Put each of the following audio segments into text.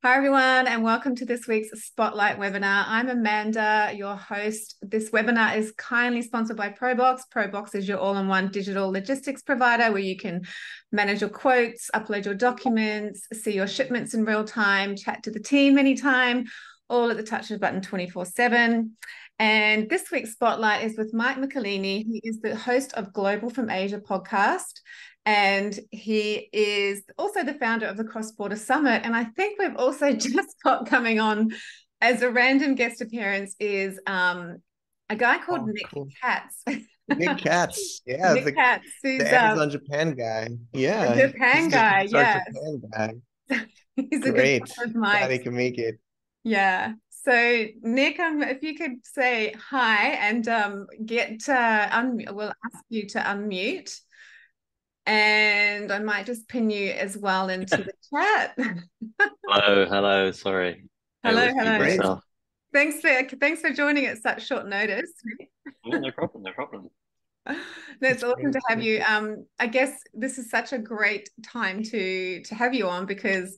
Hi, everyone, and welcome to this week's Spotlight webinar. I'm Amanda, your host. This webinar is kindly sponsored by Proboxx. Proboxx is your all-in-one digital logistics provider where you can manage your quotes, upload your documents, see your shipments in real time, chat to the team anytime, all at the touch of a button 24/7. And this week's Spotlight is with Mike Michelini. He is the host of Global from Asia podcast. And he is also the founder of the Cross Border Summit. And I think we've also just got coming on as a random guest appearance is a guy called Nick Cool. Katz. Nick Katz. Yeah, Nick Katz, the who's Amazon Japan guy. a Yeah, Japan guy. he's our Yes. Japan guy. He's a good Great. friend of Glad Mike's. he can make it. Yeah. So Nick, if you could say hi and we'll ask you to unmute. And I might just pin you as well into the chat. Hello. Sorry, I Hello, always mute hello. Great. myself. Thanks for joining at such short notice. Yeah, no problem, no problem. That's It's awesome great. to have you. I guess this is such a great time to have you on because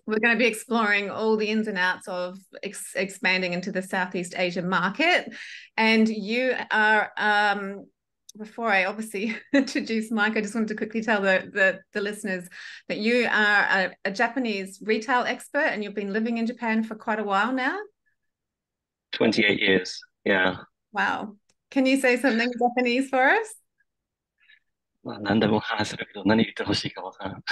we're going to be exploring all the ins and outs of expanding into the Southeast Asia market. And you are, before I obviously introduce Mike, I just wanted to quickly tell the listeners that you are a Japanese retail expert and you've been living in Japan for quite a while now. 28 years. Yeah. Wow. Can you say something in Japanese for us? まあ、何でも話せるけど、何言ってほしいかわからん。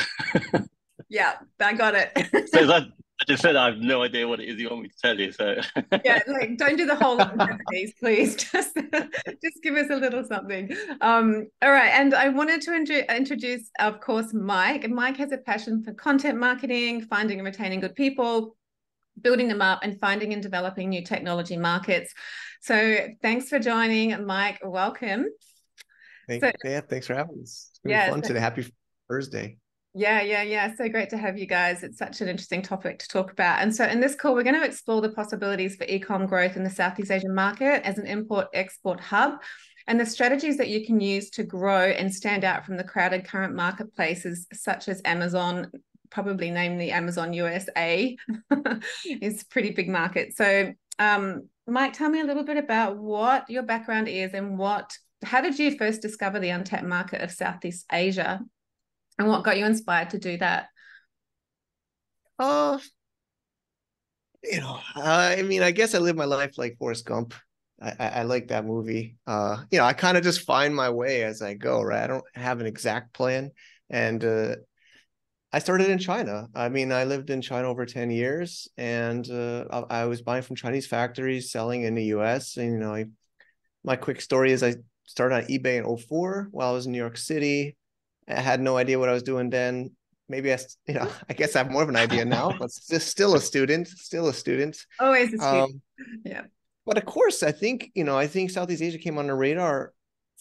Yeah, I got it. So that I just said I have no idea what it is you want me to tell you. So Yeah, like don't do the whole lot in Japanese, please. Just give us a little something. All right, and I wanted to introduce, of course, Mike. And Mike has a passion for content marketing, finding and retaining good people, building them up, and finding and developing new technology markets. So thanks for joining, Mike. Welcome. Thanks for having us. It's gonna be Yeah, fun today. Happy Thursday. Yeah. So great to have you guys. It's such an interesting topic to talk about. And so in this call, we're going to explore the possibilities for e-com growth in the Southeast Asian market as an import-export hub and the strategies that you can use to grow and stand out from the crowded current marketplaces such as Amazon, probably namely Amazon USA. It's a pretty big market. So Mike, tell me a little bit about what your background is and how did you first discover the untapped market of Southeast Asia? And what got you inspired to do that? Uh, I mean, I guess I live my life like Forrest Gump. I like that movie. I kind of just find my way as I go, right? I don't have an exact plan. And I started in China. I mean, I lived in China over 10 years and I was buying from Chinese factories, selling in the US. And, my quick story is I started on eBay in '04 while I was in New York City. I had no idea what I was doing then. Maybe I guess I have more of an idea now, but still a student, Always a student. Um, Yeah. but of course, I think Southeast Asia came on the radar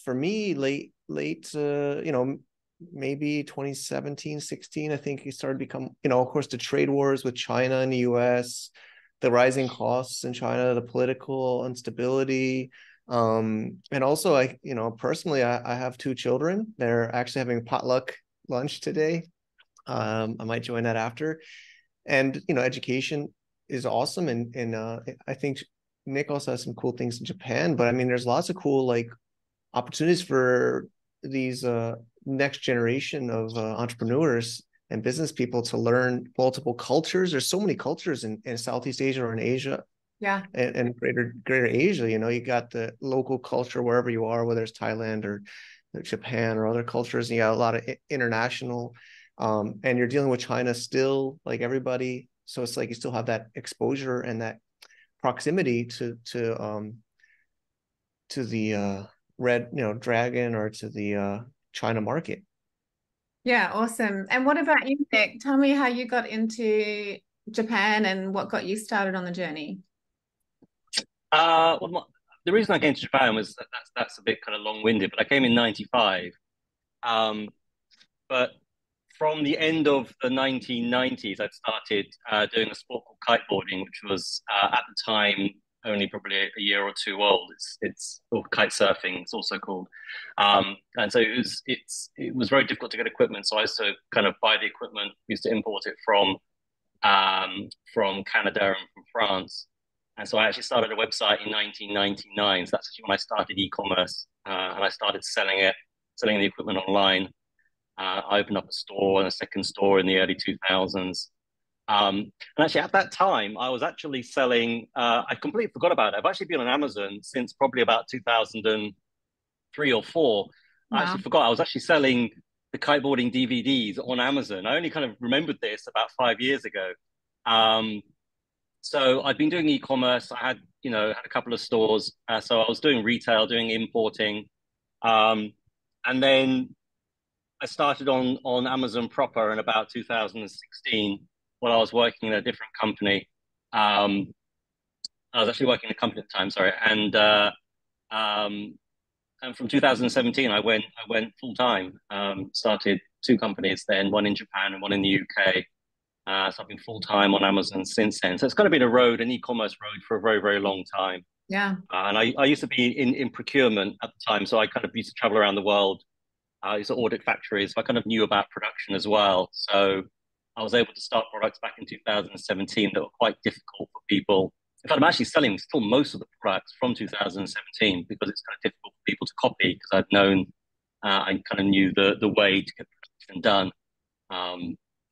for me late, maybe 2017, 16. I think it started to become, of course, the trade wars with China and the US, the rising costs in China, the political instability. And also personally, I have two children. They're actually having potluck lunch today. I might join that after. And education is awesome, and I think Nick also has some cool things in Japan. But I mean, there's lots of cool like opportunities for these next generation of entrepreneurs and business people to learn multiple cultures. There's so many cultures in Southeast Asia or in Asia Yeah. and greater Asia. You got the local culture wherever you are, whether it's Thailand or Japan or other cultures, and you got a lot of international. And you're dealing with China still, like everybody. So it's like you still have that exposure and that proximity to the red, dragon, or to the China market. Yeah. Awesome. And what about you, Nick? Tell me how you got into Japan and what got you started on the journey. the reason I came to Japan was that's a bit kind of long-winded, but I came in '95. Um, but from the end of the 1990s, I'd started doing a sport called kiteboarding, which was at the time only probably a year or two old. It's or kite surfing. It's also called, and so it was very difficult to get equipment. So I used to kind of buy the equipment, used to import it from from Canada and from France. And so I actually started a website in 1999. So that's actually when I started e-commerce, and I started selling the equipment online. I opened up a store and a second store in the early 2000s. And actually, at that time, I was actually selling. I completely forgot about it. I've actually been on Amazon since probably about 2003 or four. Wow. I actually forgot. I was actually selling the kiteboarding DVDs on Amazon. I only kind of remembered this about 5 years ago. So I'd been doing e-commerce. I had a couple of stores. So I was doing retail, doing importing, and then I started on Amazon proper in about 2016 while I was working in a different company. I was actually working in a company at the time, sorry, and from 2017 I went full time. Started two companies then, one in Japan and one in the UK. So I've been full time on Amazon since then. So it's kind of been an e-commerce road for a very, very long time. Yeah. And I used to be in procurement at the time, so I kind of used to travel around the world. I used to audit factories, so I kind of knew about production as well. So I was able to start products back in 2017 that were quite difficult for people. In fact, I'm actually selling still most of the products from 2017 because it's kind of difficult for people to copy because I kind of knew the way to get production done.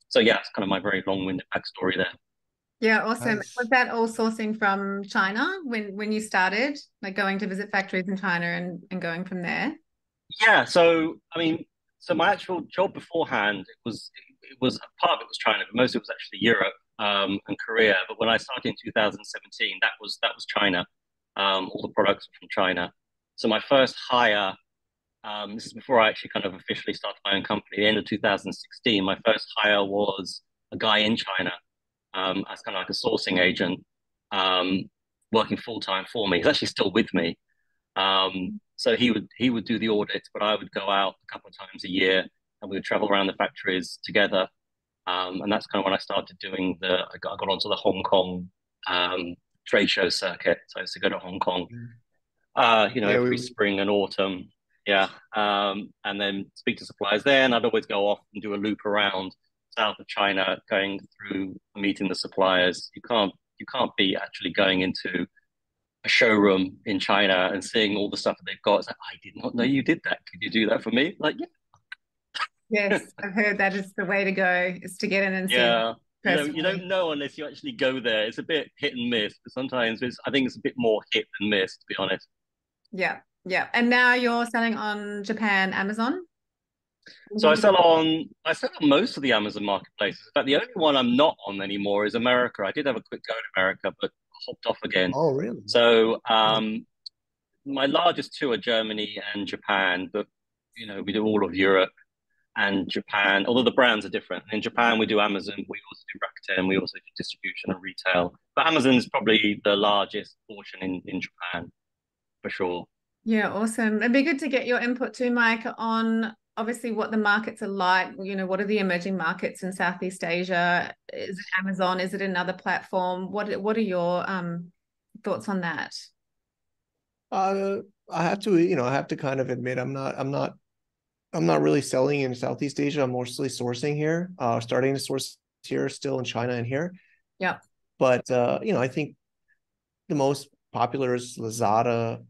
So yeah, it's kind of my very long-winded backstory there. Yeah, awesome. Nice. Was that all sourcing from China when you started, like going to visit factories in China and going from there? Yeah, so I mean, so my actual job beforehand, it was part of it was China, but most of it was actually Europe and Korea. But when I started in 2017, that was China. All the products were from China. So my first hire, this is before I actually kind of officially started my own company. At the end of 2016, my first hire was a guy in China as kind of like a sourcing agent, working full time for me. He's actually still with me. So he would do the audits, but I would go out a couple of times a year and we would travel around the factories together. And that's kind of when I started doing I got onto the Hong Kong trade show circuit. So I used to go to Hong Kong, every spring and autumn. Yeah. And then speak to suppliers there. And I'd always go off and do a loop around south of China, going through meeting the suppliers. You can't be actually going into a showroom in China and seeing all the stuff that they've got. It's like, I did not know you did that. Could you do that for me? Like, yeah. Yes, I've heard that is the way to go, is to get in and see. Yeah. Personally. You don't know unless you actually go there. It's a bit hit and miss, but sometimes I think it's a bit more hit than miss, to be honest. Yeah, yeah. And now you're selling on Japan, Amazon? So I sell on most of the Amazon marketplaces. In fact, the only one I'm not on anymore is America. I did have a quick go at America, but hopped off again. Oh, really? So my largest two are Germany and Japan, but we do all of Europe and Japan, although the brands are different. In Japan, we do Amazon, we also do Rakuten, we also do distribution and retail. But Amazon is probably the largest portion in Japan, for sure. Yeah, awesome. It'd be good to get your input too, Mike, on obviously what the markets are like. What are the emerging markets in Southeast Asia? Is it Amazon? Is it another platform? What are your thoughts on that? I have to kind of admit I'm not really selling in Southeast Asia. I'm mostly sourcing here, starting to source here, still in China and here. Yeah. But I think the most popular is Lazada,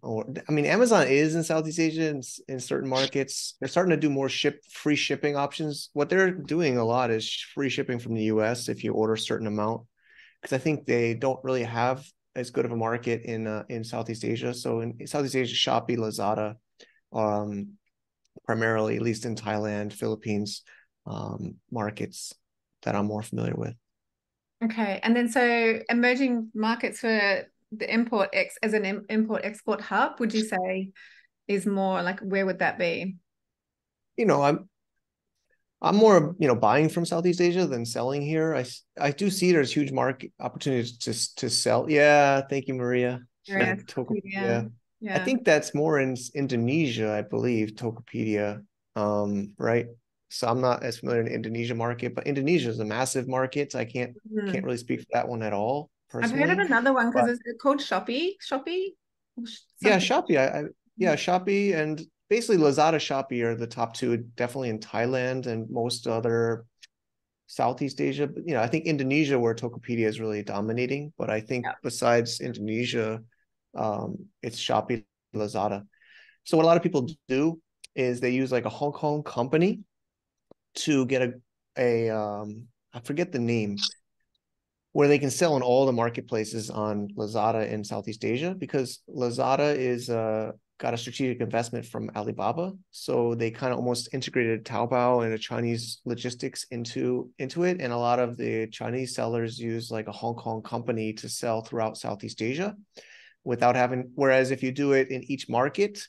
Amazon is in Southeast Asia in certain markets. They're starting to do more free shipping options. What they're doing a lot is free shipping from the US if you order a certain amount, because I think they don't really have as good of a market in Southeast Asia. So in Southeast Asia, Shopee, Lazada, primarily, at least in Thailand, Philippines, markets that I'm more familiar with. Okay. And then so emerging markets for the import export hub, would you say is more like, where would that be? I'm more, buying from Southeast Asia than selling here. I do see there's huge market opportunities to sell. Yeah, thank you, Maria. Yeah. Tokopedia. Yeah. I think that's more in Indonesia, I believe, Tokopedia. Right. So I'm not as familiar in the Indonesia market, but Indonesia is a massive market. So I can't really speak for that one at all, personally. I've heard of another one because it's called Shopee. Yeah, Shopee. Shopee and basically Lazada, Shopee are the top two, definitely in Thailand and most other Southeast Asia. But, I think Indonesia, where Tokopedia is really dominating. But I think besides Indonesia, it's Shopee, Lazada. So what a lot of people do is they use like a Hong Kong company to get I forget the name, where they can sell in all the marketplaces on Lazada in Southeast Asia, because Lazada is got a strategic investment from Alibaba. So they kind of almost integrated Taobao and a Chinese logistics into it. And a lot of the Chinese sellers use like a Hong Kong company to sell throughout Southeast Asia without having, whereas if you do it in each market,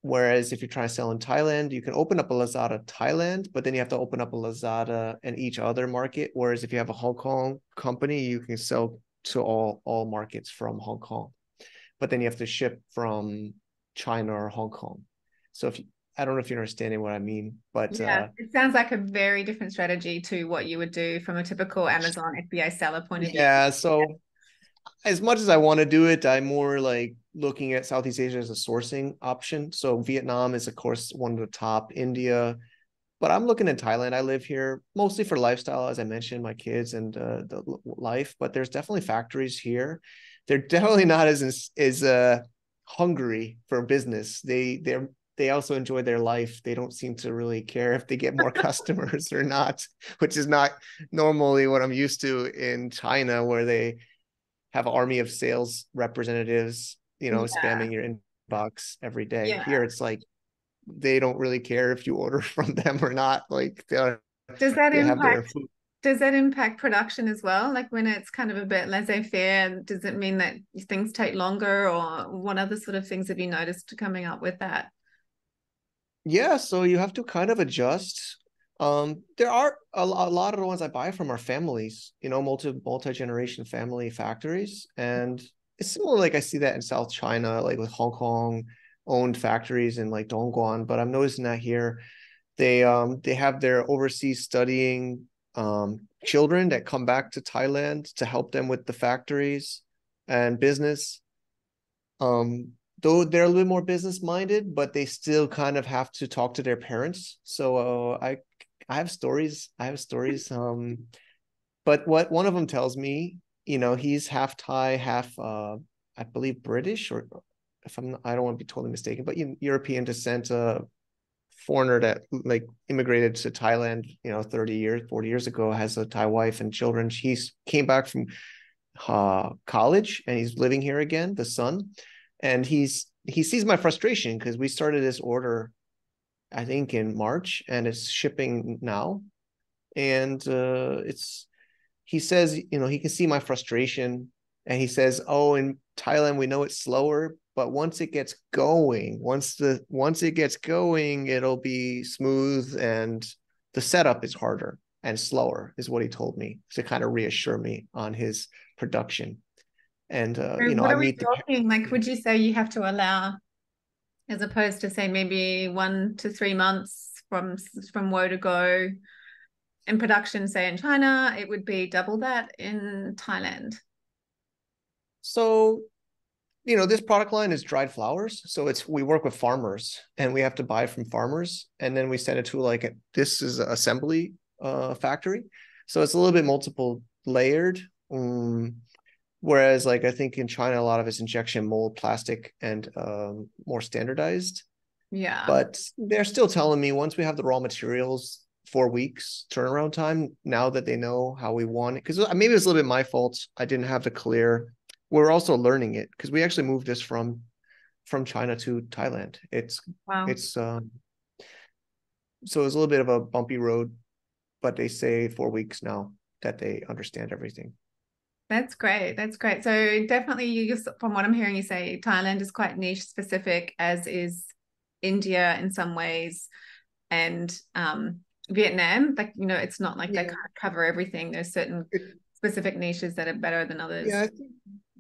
whereas if you're trying to sell in Thailand, you can open up a Lazada Thailand, but then you have to open up a Lazada in each other market. Whereas if you have a Hong Kong company, you can sell to all markets from Hong Kong, but then you have to ship from China or Hong Kong. So I don't know if you're understanding what I mean, but yeah, it sounds like a very different strategy to what you would do from a typical Amazon FBA seller point of view. Yeah, so as much as I want to do it, I'm more like looking at Southeast Asia as a sourcing option. So Vietnam is, of course, one of the top, India, but I'm looking at Thailand. I live here mostly for lifestyle, as I mentioned, my kids and the life, but there's definitely factories here. They're definitely not as hungry for business. They also enjoy their life. They don't seem to really care if they get more customers or not, which is not normally what I'm used to in China, where they have an army of sales representatives, spamming your inbox every day. Yeah. Here, it's like they don't really care if you order from them or not. Like Does that have their food. Does that impact production as well? Like when it's kind of a bit laissez-faire, does it mean that things take longer, or what other sort of things have you noticed coming up with that? Yeah, so you have to kind of adjust. There are a lot of the ones I buy from are families, multi-generation family factories. And it's similar, like I see that in South China, like with Hong Kong owned factories in like Dongguan, but I'm noticing that here they have their overseas studying children that come back to Thailand to help them with the factories and business. Though they're a little more business minded, but they still kind of have to talk to their parents. So I have stories. But what one of them tells me, he's half Thai, half I believe British, or I don't want to be totally mistaken, but European descent, foreigner that like immigrated to Thailand, 30 years, 40 years ago, has a Thai wife and children. He's came back from college and he's living here again, the son. And he sees my frustration because we started this order, I think in March, and it's shipping now. And he says, he can see my frustration, and he says, oh, in Thailand, we know it's slower, but once it gets going, once it gets going, it'll be smooth, and the setup is harder and slower, is what he told me, to kind of reassure me on his production. And what I are we meet talking? Like, would you say you have to allow, as opposed to say maybe 1 to 3 months from woe to go in production, say in China, it would be double that in Thailand? So, this product line is dried flowers. So we work with farmers and we have to buy from farmers. And then we send it to this is an assembly factory. So it's a little bit multiple layered. Whereas I think in China, a lot of it's injection mold plastic and more standardized. Yeah. But they're still telling me once we have the raw materials, 4 weeks turnaround time, now that they know how we want it. Because maybe it's a little bit my fault. I didn't have the clear. We're also learning it because we actually moved this from China to Thailand. Wow. So it's a little bit of a bumpy road, but they say 4 weeks now that they understand everything. That's great. That's great. So definitely, from what I'm hearing you say, Thailand is quite niche specific, as is India in some ways, and Vietnam. It's not like they cover everything. There's certain specific niches that are better than others. Yeah, I think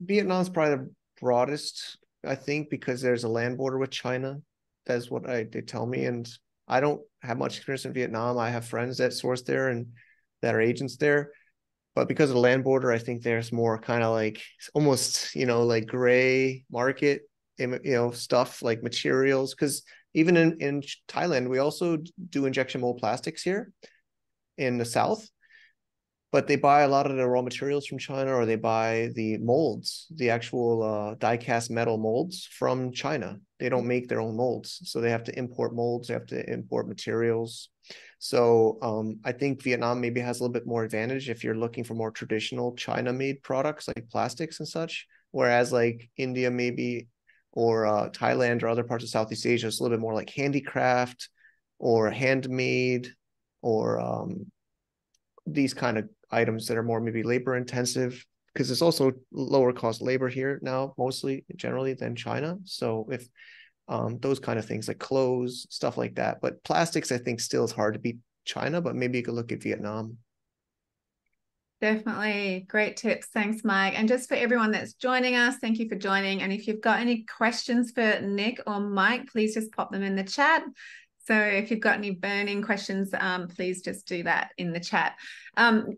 Vietnam's probably the broadest, I think, because there's a land border with China. That's what they tell me. And I don't have much experience in Vietnam. I have friends that source there and that are agents there. But because of the land border, I think there's more kind of almost, like gray market, stuff like materials. Because even in Thailand, we also do injection mold plastics here in the South. but they buy a lot of the raw materials from China, or they buy the molds, the actual die-cast metal molds from China. They don't make their own molds, so they have to import molds, they have to import materials. So I think Vietnam maybe has a little bit more advantage if you're looking for more traditional China-made products like plastics and such, whereas like India maybe, or Thailand or other parts of Southeast Asia, it's a little bit more like handicraft or handmade, or these kind of items that are more maybe labor intensive, because it's also lower cost labor here now, mostly generally, than China. So if those kind of things like clothes, stuff like that. But plastics, I think, still is hard to beat China, but maybe you could look at Vietnam. Definitely. Great tips. Thanks, Mike. And just for everyone that's joining us, thank you for joining. And if you've got any questions for Nick or Mike, please just pop them in the chat. So if you've got any burning questions, please just do that in the chat.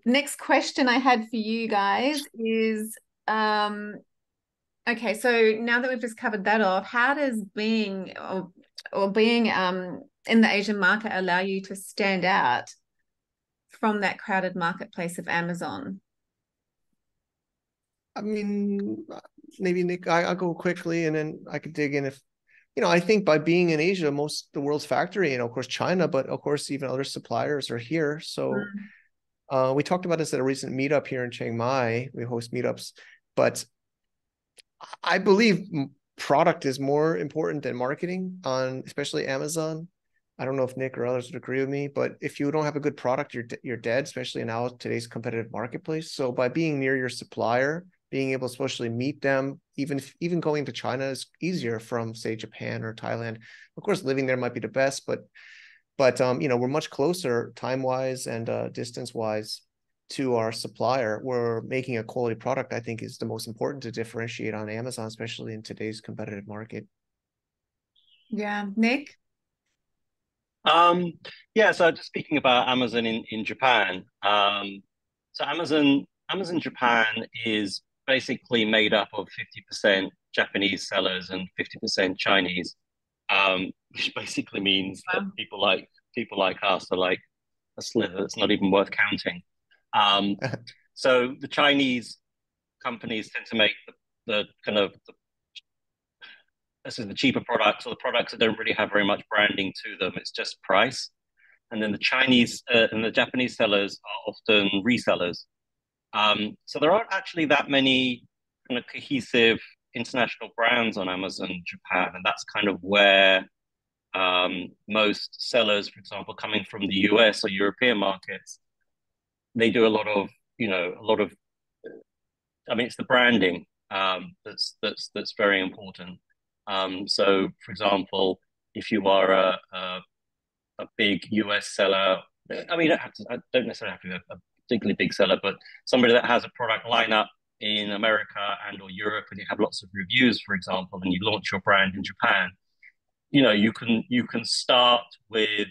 Next question I had for you guys is, okay, so now that we've just covered that off, how does being in the Asian market allow you to stand out from that crowded marketplace of Amazon? I mean, maybe Nick, I'll go quickly and then I could dig in if, I think by being in Asia, most of the world's factory, of course, China, but of course, even other suppliers are here. So we talked about this at a recent meetup here in Chiang Mai. We host meetups, but I believe product is more important than marketing on especially Amazon. I don't know if Nick or others would agree with me, but if you don't have a good product, you're dead, especially now today's competitive marketplace. So by being near your supplier, being able to especially meet them, even going to China is easier from, say, Japan or Thailand. Of course, living there might be the best, but we're much closer time-wise and distance-wise to our supplier. We're making a quality product, I think, is the most important to differentiate on Amazon, especially in today's competitive market. Yeah. Nick? So just speaking about Amazon in Japan. So Amazon Japan is basically made up of 50% Japanese sellers and 50% Chinese, which basically means that people like us are like a sliver that's not even worth counting. So the Chinese companies tend to make the kind of the cheaper products, or the products that don't really have very much branding to them. It's just price. And then the Chinese and the Japanese sellers are often resellers. So there aren't actually that many kind of cohesive international brands on Amazon Japan, and that's kind of where most sellers, for example, coming from the US or European markets, they do a lot of. I mean, it's the branding that's very important. So, for example, if you are a big US seller, I mean, I don't necessarily have to be a particularly big seller, but somebody that has a product lineup in America and or Europe, and you have lots of reviews, for example, and you launch your brand in Japan, you can start with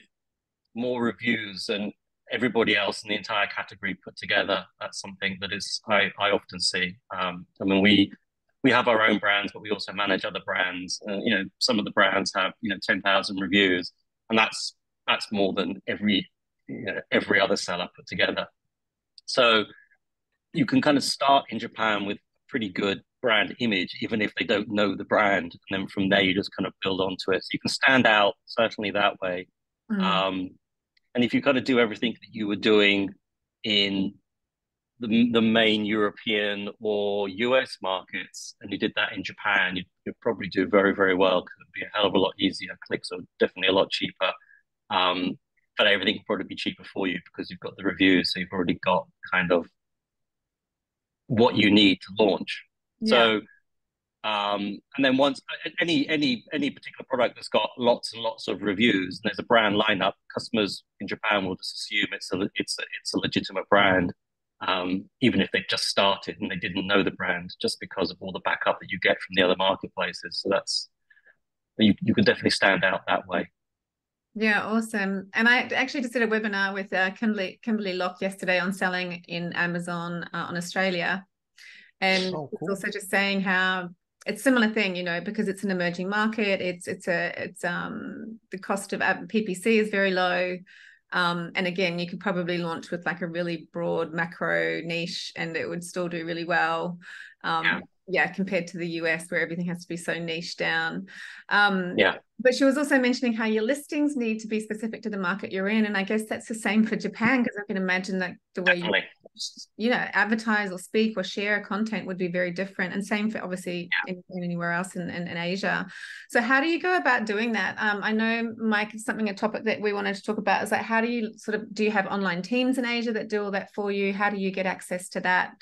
more reviews than everybody else in the entire category put together. That's something that is I often see. I mean, we have our own brands, but we also manage other brands. Some of the brands have 10,000 reviews, and that's more than every other seller put together. So you can kind of start in Japan with pretty good brand image, even if they don't know the brand, and then from there you just kind of build onto it. So you can stand out certainly that way. And if you kind of do everything that you were doing in the main European or US markets, and you did that in Japan, you'd probably do very, very well, because it'd be a hell of a lot easier. Clicks are definitely a lot cheaper. But everything will probably be cheaper for you because you've got the reviews, so you've already got kind of what you need to launch. Yeah. So, and then once any particular product that's got lots and lots of reviews, and there's a brand lineup, customers in Japan will just assume it's a legitimate brand, even if they've just started and they didn't know the brand, just because of all the backup that you get from the other marketplaces. So you can definitely stand out that way. Yeah, awesome. And I actually just did a webinar with Kimberly Locke yesterday on selling in Amazon on Australia. And cool. It's also just saying how it's a similar thing, because it's an emerging market. It's the cost of PPC is very low. And again, you could probably launch with like a really broad macro niche and it would still do really well. Yeah, compared to the US where everything has to be so niche down. But she was also mentioning how your listings need to be specific to the market you're in. And I guess that's the same for Japan, because I can imagine that the way you advertise or speak or share content would be very different. And same for obviously anywhere else in Asia. So how do you go about doing that? I know, Mike, a topic that we wanted to talk about is like, how do you do you have online teams in Asia that do all that for you? How do you get access to that?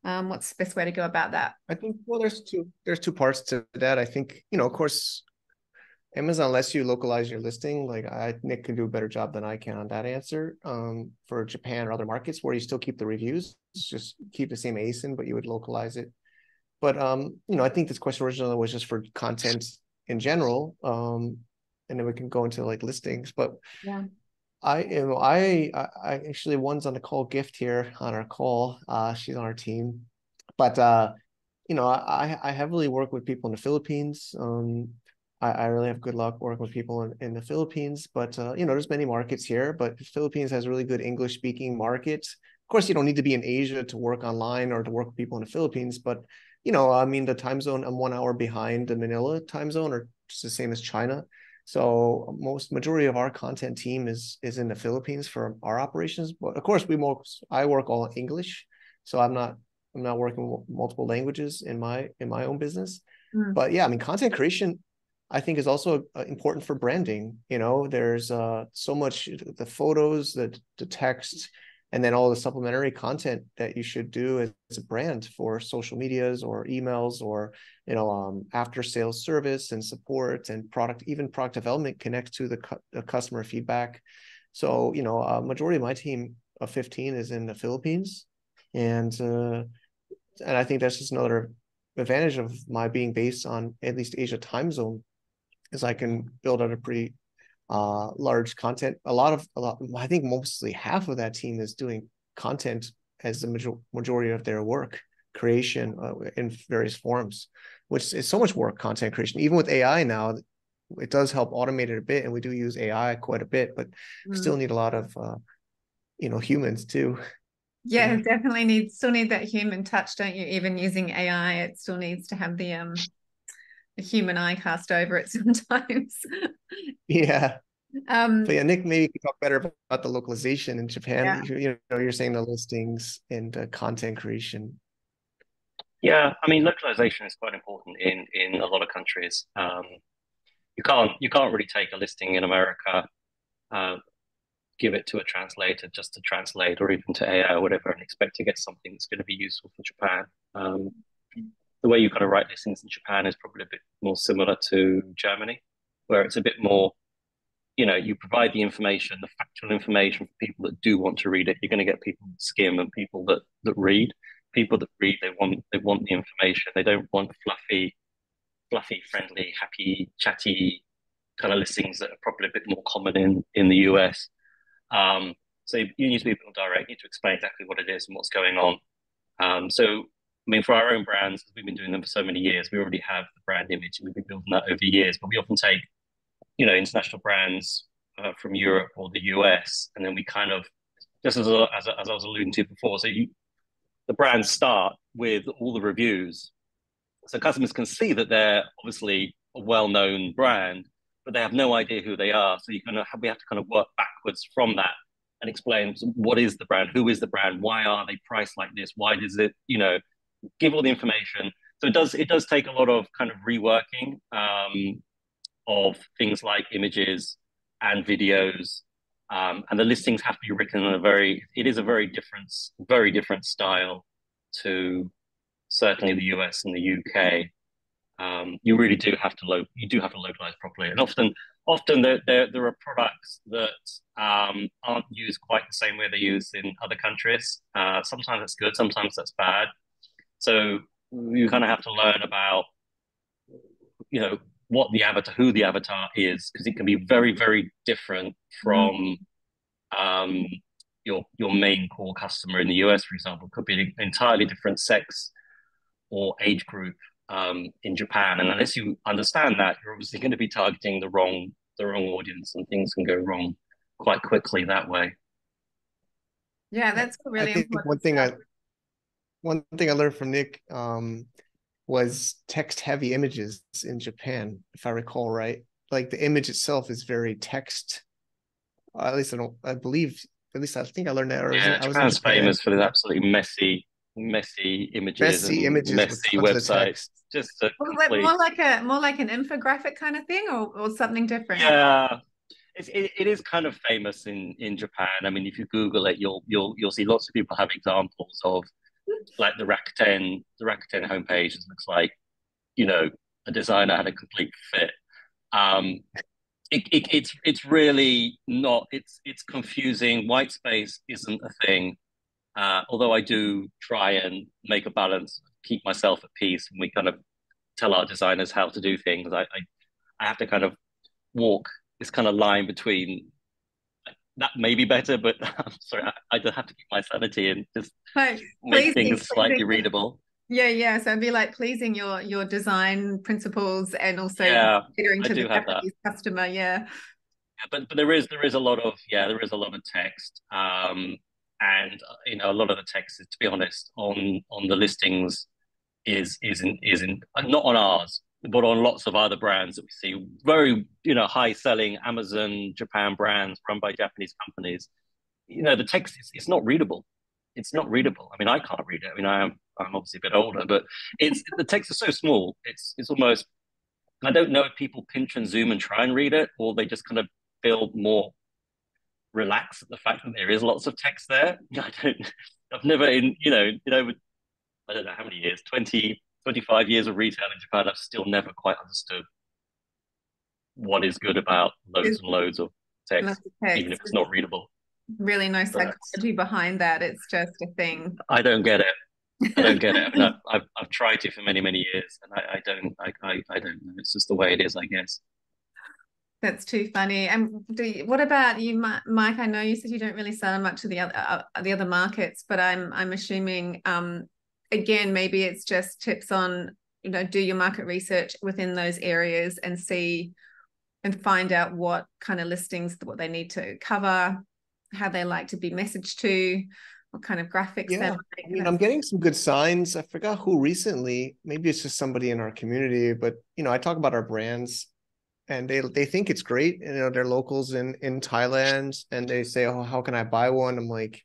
What's the best way to go about that? I think, well, there's two parts to that. I think, of course, Amazon lets you localize your listing. Like Nick can do a better job than I can on that answer. For Japan or other markets where you still keep the reviews, just keep the same ASIN, but you would localize it. But I think this question originally was just for content in general. And then we can go into like listings. But yeah, I actually, one's on the call, Gift here on our call. She's on our team. But I heavily work with people in the Philippines. I really have good luck working with people in the Philippines, but there's many markets here, but the Philippines has really good English speaking markets. Of course, you don't need to be in Asia to work online or to work with people in the Philippines, but the time zone, I'm 1 hour behind the Manila time zone, or just the same as China. So majority of our content team is in the Philippines for our operations. But of course, I work all English, so I'm not working with multiple languages in my own business. But yeah, content creation, I think, is also important for branding. There's so much, the photos, the text, and then all the supplementary content that you should do as a brand for social medias or emails or after sales service and support and product development connects to the customer feedback. So majority of my team of 15 is in the Philippines, and I think that's just another advantage of my being based on at least Asia time zone, is I can build out a pretty large content. I think mostly half of that team is doing content as the majority of their work creation in various forms, which is so much work. Content creation, even with AI now, it does help automate it a bit, and we do use AI quite a bit, but still need a lot of humans too. Yeah, definitely still need that human touch, don't you? Even using AI, it still needs to have the human eye cast over it sometimes. Yeah. But yeah, Nick, maybe you could talk better about the localization in Japan. You're saying the listings and content creation. Yeah, localization is quite important in a lot of countries. You can't really take a listing in America, give it to a translator just to translate, or even to AI or whatever, and expect to get something that's going to be useful for Japan. The way you kind of write listings in Japan is probably a bit more similar to Germany, where it's a bit more, you provide the information, the factual information for people that do want to read it. You're going to get people that skim and people that read. People that read, they want the information. They don't want fluffy, friendly, happy, chatty kind of listings that are probably a bit more common in the US. So you need to be a bit more direct. You need to explain exactly what it is and what's going on. For our own brands, we've been doing them for so many years, we already have the brand image and we've been building that over years. But we often take, international brands from Europe or the US, and then we kind of, just as I was alluding to before, the brands start with all the reviews, so customers can see that they're obviously a well-known brand, but they have no idea who they are. So we have to kind of work backwards from that and explain what is the brand, who is the brand, why are they priced like this, why does it, give all the information. So it does take a lot of kind of reworking of things like images and videos, and the listings have to be written in it is a very different style to certainly the US and the UK. You really do have to localize properly, and often there are products that aren't used quite the same way they're used in other countries. Sometimes that's good, sometimes that's bad. So you kind of have to learn about, who the avatar is, because it can be very, very different from your main core customer in the US, for example. It could be an entirely different sex or age group in Japan, and unless you understand that, you're obviously going to be targeting the wrong audience, and things can go wrong quite quickly that way. Yeah, that's I really think important stuff. one thing I learned from Nick was text heavy images in Japan, if I recall right. Like the image itself is very text. At least I believe. At least I think I learned that. Yeah, I was in Japan's Japan. famous for the absolutely messy images Messy and images with messy tons of websites. text. Just a Was it complete, more like an infographic kind of thing, or something different? yeah. It is kind of famous in Japan. I mean, if you Google it, you'll see lots of people have examples of like the Rakuten homepage. It looks like, you know, a designer had a complete fit. Um, it's really not. It's confusing. White space isn't a thing. Although I do try and make a balance, keep myself at peace, and we kind of tell our designers how to do things. I have to kind of walk this kind of line between that may be better, but I'm sorry, I just have to keep my sanity and just Like make things slightly pleasing. readable. Yeah, yeah. So it'd be like pleasing your design principles and also Yeah, catering I to the do have that. Japanese customer. Yeah. But there is a lot of text, and you know, a lot of the text is, to be honest, on the listings isn't not on ours, but on lots of other brands that we see, very, you know, high selling Amazon Japan brands run by Japanese companies. You know, the text is it's not readable. It's not readable. I mean, I can't read it. I mean, I'm obviously a bit older, but it's the text is so small. It's almost, I don't know if people pinch and zoom and try and read it, or they just kind of feel more relaxed at the fact that there is lots of text there. I've never I don't know how many years, 20, 25 years of retail in Japan, I've still never quite understood what is good about loads There's and loads of text, lots of even if text. it's not readable. Really no But psychology behind that. It's just a thing. I don't get it. I don't get it. I mean, I've tried to for many, many years, and I don't know. It's just the way it is, I guess. That's too funny. And what about you, Mike? I know you said you don't really sell much to the other markets, but I'm assuming again maybe it's just tips on, you know, do your market research within those areas and see and find out what kind of listings, what they need to cover, how they like to be messaged to, what kind of graphics they Yeah, like. I mean, I'm getting some good signs. I forgot who recently. Maybe it's just somebody in our community, but you know, I talk about our brands, and they think it's great. You know, they're locals in Thailand, and they say, "Oh, how can I buy one?" I'm like,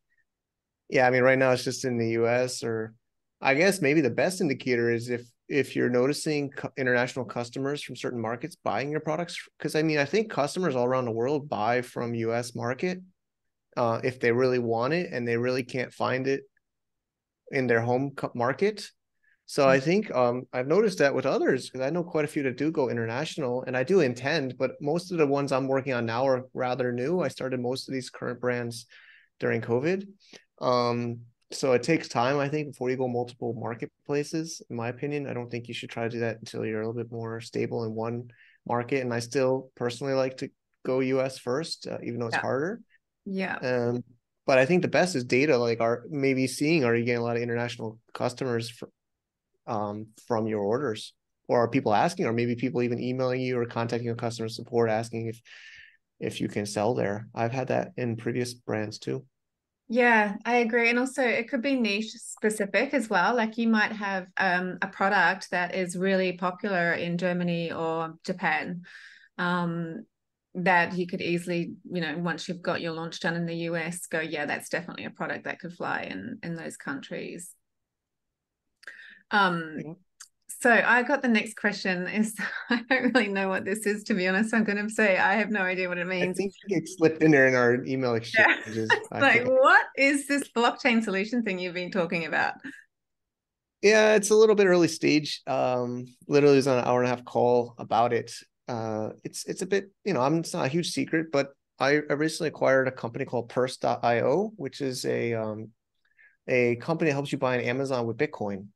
"Yeah, I mean, right now it's just in the U.S." Or I guess maybe the best indicator is if you're noticing international customers from certain markets buying your products, because I mean, I think customers all around the world buy from U.S. market if they really want it and they really can't find it in their home market. So I think I've noticed that with others, because I know quite a few that do go international, and I do intend, but most of the ones I'm working on now are rather new. I started most of these current brands during COVID. So it takes time, I think, before you go multiple marketplaces. In my opinion, I don't think you should try to do that until you're a little bit more stable in one market. And I still personally like to go US first, even though it's Yeah. harder. Yeah. But I think the best is data, like are you getting a lot of international customers from your orders, or are people asking, or maybe people even emailing you or contacting your customer support asking if you can sell there. I've had that in previous brands too. Yeah, I agree. And also it could be niche specific as well. Like you might have a product that is really popular in Germany or Japan, um, that you could easily, you know, once you've got your launch done in the US, go, yeah, that's definitely a product that could fly in those countries. Yeah. So I got the next question is I don't really know what this is, to be honest. I'm going to say I have no idea what it I means. think it slipped in there in our email Yeah. exchanges. I Like, think. what is this blockchain solution thing you've been talking about? Yeah, it's a little bit early stage. Literally was on an hour and a half call about it. It's a bit, you know, it's not a huge secret, but I recently acquired a company called Purse.io, which is a company that helps you buy on Amazon with Bitcoin.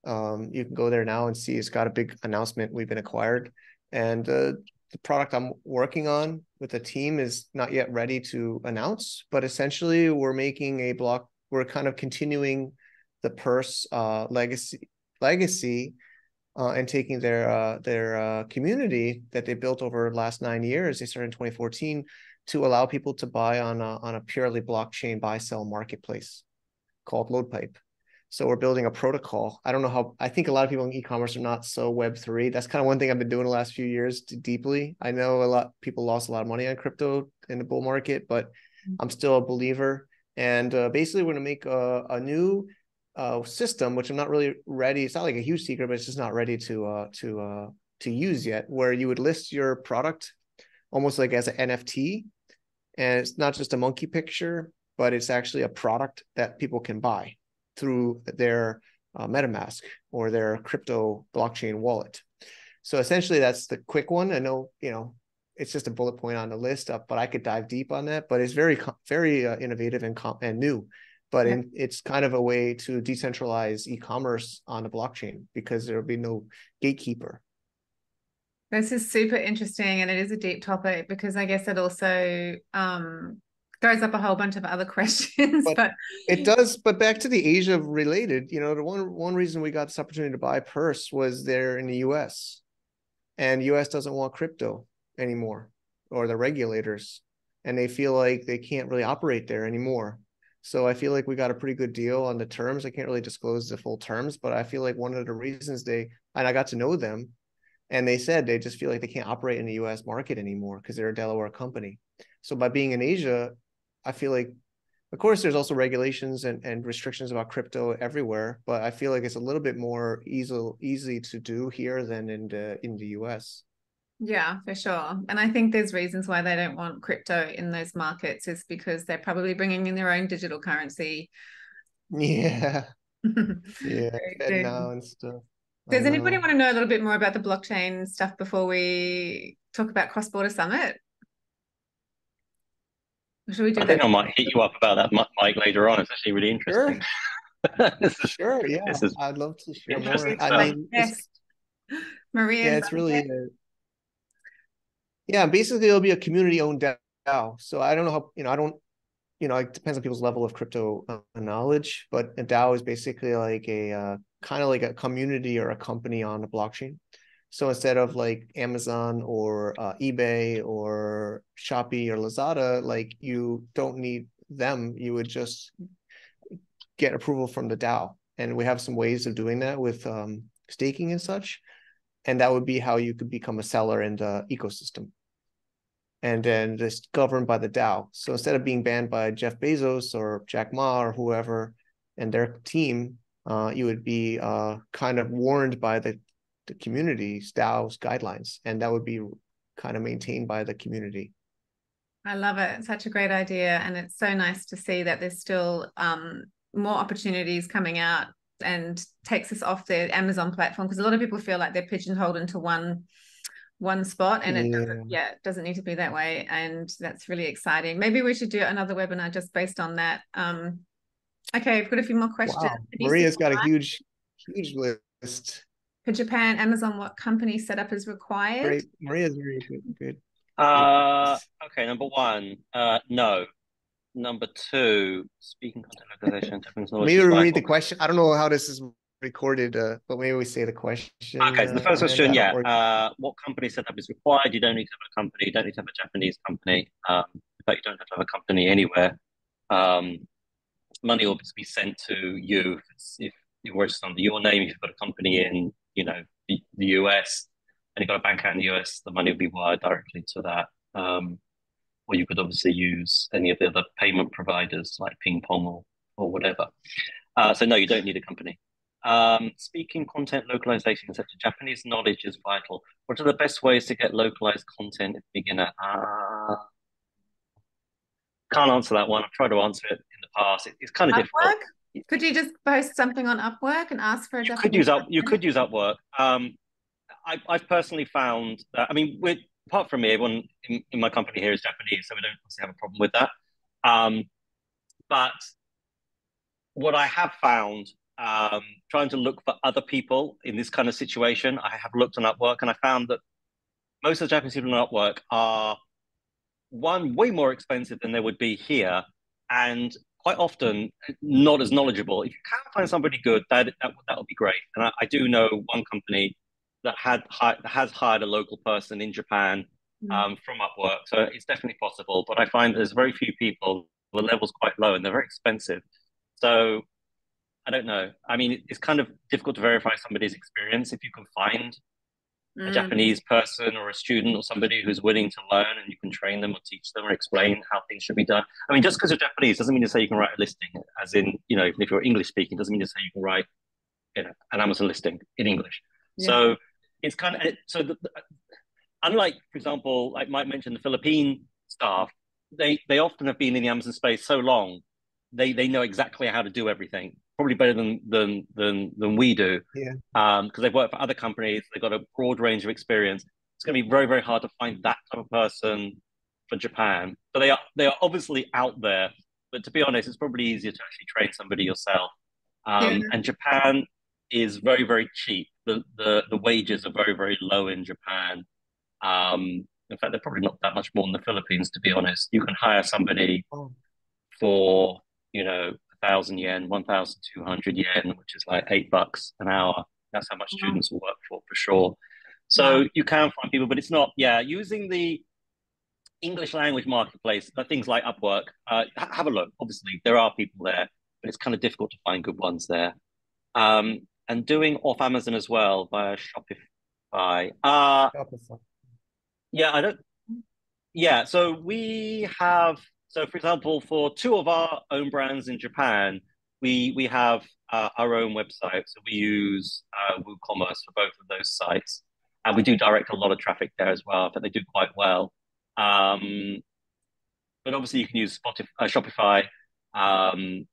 You can go there now and see it's got a big announcement. We've been acquired, and the product I'm working on with the team is not yet ready to announce. But essentially, we're kind of continuing the Purse legacy and taking their community that they built over the last 9 years. They started in 2014 to allow people to buy on a purely blockchain buy-sell marketplace called LoadPipe. So we're building a protocol. I don't know how, I think a lot of people in e-commerce are not so Web3. That's kind of one thing I've been doing the last few years deeply. I know a lot people lost a lot of money on crypto in the bull market, but I'm still a believer. And basically we're going to make a new system, which I'm not really ready. It's not like a huge secret, but it's just not ready to use yet, where you would list your product almost like as an NFT. And it's not just a monkey picture, but it's actually a product that people can buy through their MetaMask or their crypto blockchain wallet. So essentially that's the quick one. I know, it's just a bullet point on the list, but I could dive deep on that, but it's very, very innovative and new, but it's kind of a way to decentralize e-commerce on the blockchain because there will be no gatekeeper. This is super interesting, and it is a deep topic because I guess it also throws up a whole bunch of other questions. But it does. But back to the Asia related, the one reason we got this opportunity to buy Purse was there in the US, and US doesn't want crypto anymore, or the regulators, and they feel like they can't really operate there anymore. So I feel like we got a pretty good deal on the terms. I can't really disclose the full terms, but I feel like one of the reasons and I got to know them, and they said they just feel like they can't operate in the US market anymore because they're a Delaware company. So by being in Asia, I feel like, of course, there's also regulations and restrictions about crypto everywhere, but I feel like it's a little bit more easy to do here than in the US. Yeah, for sure. And I think there's reasons why they don't want crypto in those markets is because they're probably bringing in their own digital currency. Yeah. Yeah. Fed now and stuff. Does anybody want to know a little bit more about the blockchain stuff before we talk about Cross-Border Summit? Should we do I that? think I might hit you up about that, Mike, later on. It's actually really interesting. Sure, yeah. I'd love to share more. I mean, Maria, it's really, basically it'll be a community-owned DAO. So I don't know how, it depends on people's level of crypto knowledge, but a DAO is basically like a kind of like a community or a company on a blockchain. So instead of like Amazon or eBay or Shopee or Lazada, like you don't need them. You would just get approval from the DAO. And we have some ways of doing that with staking and such. And that would be how you could become a seller in the ecosystem. And then just governed by the DAO. So instead of being banned by Jeff Bezos or Jack Ma or whoever and their team, you would be kind of warned by the community's DAO's guidelines, and that would be kind of maintained by the community. I love it. It's such a great idea, and it's so nice to see that there's still more opportunities coming out and takes us off the Amazon platform, because a lot of people feel like they're pigeonholed into one spot, and it doesn't need to be that way, and that's really exciting. Maybe we should do another webinar just based on that. Okay, I've got a few more questions. Wow. Maria's got a huge list. For Japan, Amazon, what company setup is required? Great. Maria's very good. Okay, number one, no. Number two, speaking content localization. Maybe we read the question. I don't know how this is recorded, but maybe we say the question. Okay, so the first question, what company setup is required? You don't need to have a company. You don't need to have a Japanese company. In fact, you don't have to have a company anywhere. Money will be sent to you if you register under your name. If you've got a company in the US and you've got a bank account in the US, the money will be wired directly to that. Or you could obviously use any of the other payment providers like Ping Pong or whatever. So no, you don't need a company. Speaking content localization, etc. Japanese knowledge is vital. What are the best ways to get localized content if beginner? Can't answer that one. I've tried to answer it in the past. It's kind of difficult. Could you just post something on Upwork and ask for a You could use Upwork. I've personally found that, apart from me, everyone in my company here is Japanese, so we don't obviously have a problem with that. But what I have found, trying to look for other people in this kind of situation, I have looked on Upwork, and I found that most of the Japanese people on Upwork are, one, way more expensive than they would be here, and quite often not as knowledgeable. If you can find somebody good, that would be great. And I do know one company that has hired a local person in Japan, from Upwork. So it's definitely possible. But I find there's very few people, the level's quite low and they're very expensive. So I don't know. I mean, it's kind of difficult to verify somebody's experience if you can find a Japanese person or a student or somebody who's willing to learn and you can train them or teach them or explain how things should be done. I mean, just because you're Japanese doesn't mean to say you can write a listing, as in, you know, if you're English speaking, doesn't mean to say you can write, you know, an Amazon listing in English. Yeah. So it's kind of, unlike, for example, like Mike mentioned, the Philippine staff, they often have been in the Amazon space so long, they know exactly how to do everything, probably better than we do. Yeah. Because they've worked for other companies, they've got a broad range of experience. It's going to be very, very hard to find that type of person for Japan. But they are obviously out there. But to be honest, it's probably easier to actually train somebody yourself. And Japan is very, very cheap. The wages are very, very low in Japan. In fact, they're probably not that much more in the Philippines, to be honest. You can hire somebody for, you know, 1,000 yen, 1,200 yen, which is like $8 an hour. That's how much students will work for sure. So you can find people, but it's not, using the English language marketplace, things like Upwork, have a look. Obviously, there are people there, but it's kind of difficult to find good ones there. And doing off Amazon as well via Shopify. So we have, so for example, for two of our own brands in Japan, we have our own website. So we use WooCommerce for both of those sites. And we do direct a lot of traffic there as well, but they do quite well. But obviously you can use Shopify. I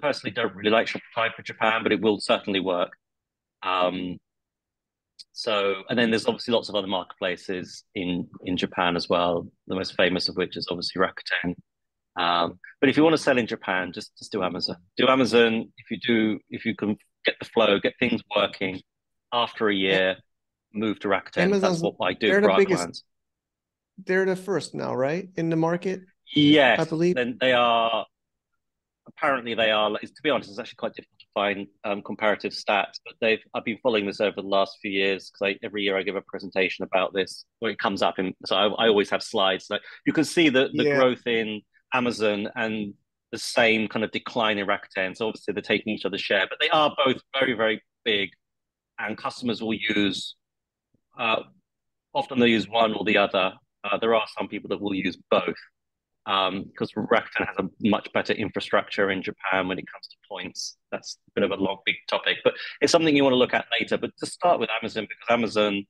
personally don't really like Shopify for Japan, but it will certainly work. So, and then there's obviously lots of other marketplaces in Japan as well. The most famous of which is obviously Rakuten. But if you want to sell in Japan, just do Amazon. Do Amazon. If you can get the flow, get things working. After a year, move to Rakuten. Amazon's, that's what I do for our clients. They're the first now, right, in the market? Yes, I believe. Then they are. Apparently, they are. To be honest, it's actually quite difficult to find comparative stats. But I've been following this over the last few years because every year I give a presentation about this, where it comes up. So I always have slides. So you can see the growth in Amazon and the same kind of decline in Rakuten. So obviously they're taking each other's share, but they are both very, very big, and customers will use. Often they use one or the other. There are some people that will use both. Because Rakuten has a much better infrastructure in Japan when it comes to points. That's a bit of a long, big topic, but it's something you want to look at later. But to start with Amazon, because Amazon,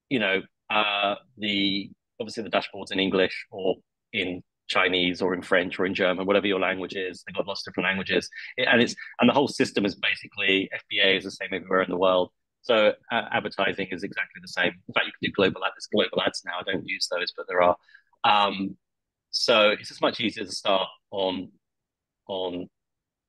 you know, obviously the dashboard's in English or in Chinese or in French or in German, whatever your language is. They've got lots of different languages, and the whole system is basically FBA is the same everywhere in the world. So advertising is exactly the same. In fact, you can do global ads now. I don't use those, but there are. So it's just much easier to start on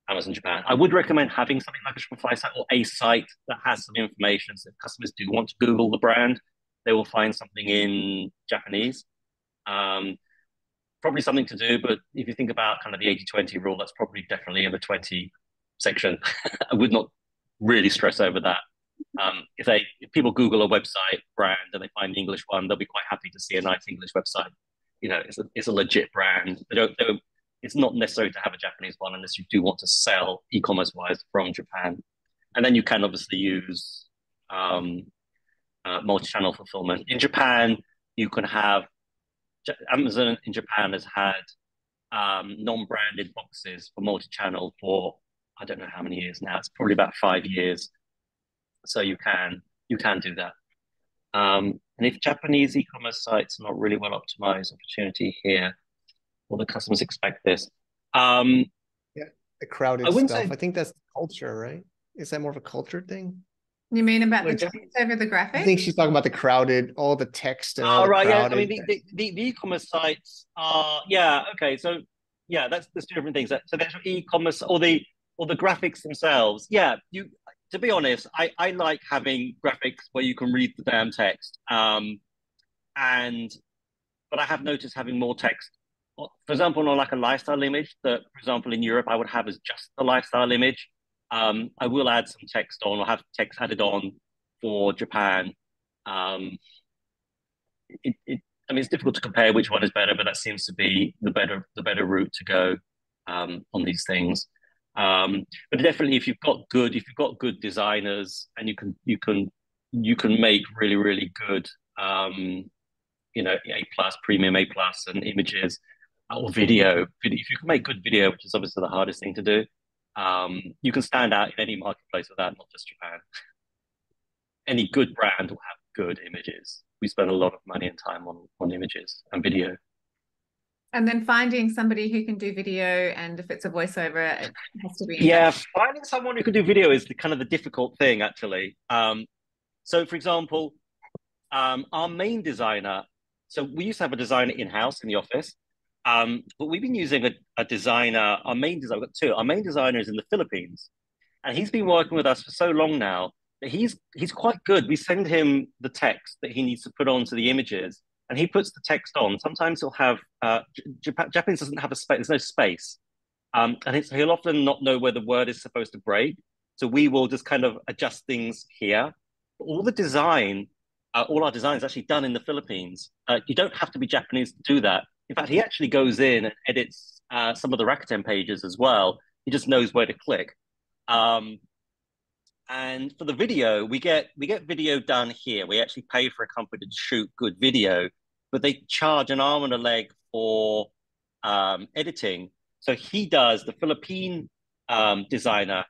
Amazon Japan. I would recommend having something like a Shopify site or a site that has some information. So if customers do want to Google the brand, they will find something in Japanese. Probably something to do, but if you think about kind of the 80-20 rule, that's probably definitely in the 20 section. I would not really stress over that. If people Google a website brand and they find the English one, they'll be quite happy to see a nice English website. You know, it's a legit brand. It's not necessary to have a Japanese one unless you do want to sell e-commerce wise from Japan. And then you can obviously use multi-channel fulfillment. In Japan, you can have Amazon in Japan has had non-branded boxes for multi-channel for I don't know how many years now. It's probably about 5 years. So you can do that. And if Japanese e-commerce sites are not really well optimized, opportunity here, well, the customers expect this. The crowded stuff. I think that's culture, right? Is that more of a culture thing? You mean about the text over the graphics? I think she's talking about the crowded, all the text and all the crowded. Yeah. I mean, the e-commerce sites are, okay. So yeah, that's two different things. So there's e-commerce or the graphics themselves. Yeah, to be honest, I like having graphics where you can read the damn text. But I have noticed having more text, for example, on like a lifestyle image that, for example, in Europe, I would have as just the lifestyle image. I will add some text on or have text added on for Japan. I mean, it's difficult to compare which one is better, but that seems to be the better route to go on these things. But definitely, if you've got good designers, and you can make really really good A+ premium A+ and images or video. If you can make good video, which is obviously the hardest thing to do, you can stand out in any marketplace with that, not just Japan. Any good brand will have good images. We spend a lot of money and time on images and video. And then finding somebody who can do video, and if it's a voiceover, it has to be. Yeah, finding someone who can do video is the difficult thing, actually. So, for example, our main designer. So we used to have a designer in-house in the office, but we've been using a designer. Our main designer, we've got two. Our main designer is in the Philippines, and he's been working with us for so long now that he's quite good. We send him the text that he needs to put onto the images, and he puts the text on. Sometimes he'll have Japanese doesn't have a space. There's no space, and he'll often not know where the word is supposed to break. So we will just kind of adjust things here. But all the design, all our design is actually done in the Philippines. You don't have to be Japanese to do that. In fact, he actually goes in and edits some of the Rakuten pages as well. He just knows where to click. And for the video, we get video done here. We actually pay for a company to shoot good video, but they charge an arm and a leg for editing. So he does, the Philippine designer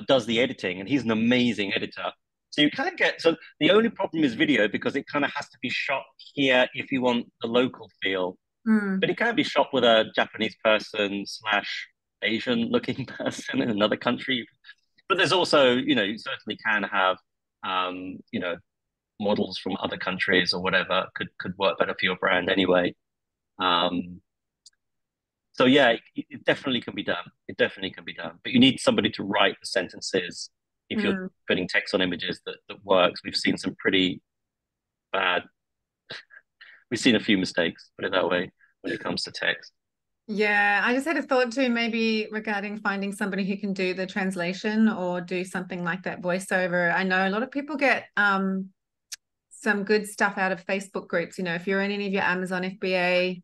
does the editing, and he's an amazing editor. So you kind of so the only problem is video, because it kind of has to be shot here if you want the local feel. But it can be shot with a Japanese person / Asian looking person in another country. But there's also, you certainly can have, models from other countries or whatever could work better for your brand anyway. So yeah, it definitely can be done. It definitely can be done. But you need somebody to write the sentences if you're putting text on images that works. We've seen some pretty bad. We've seen a few mistakes, put it that way, when it comes to text. Yeah, I just had a thought too, maybe regarding finding somebody who can do the translation or do something like that voiceover. I know a lot of people get some good stuff out of Facebook groups. If you're in any of your Amazon FBA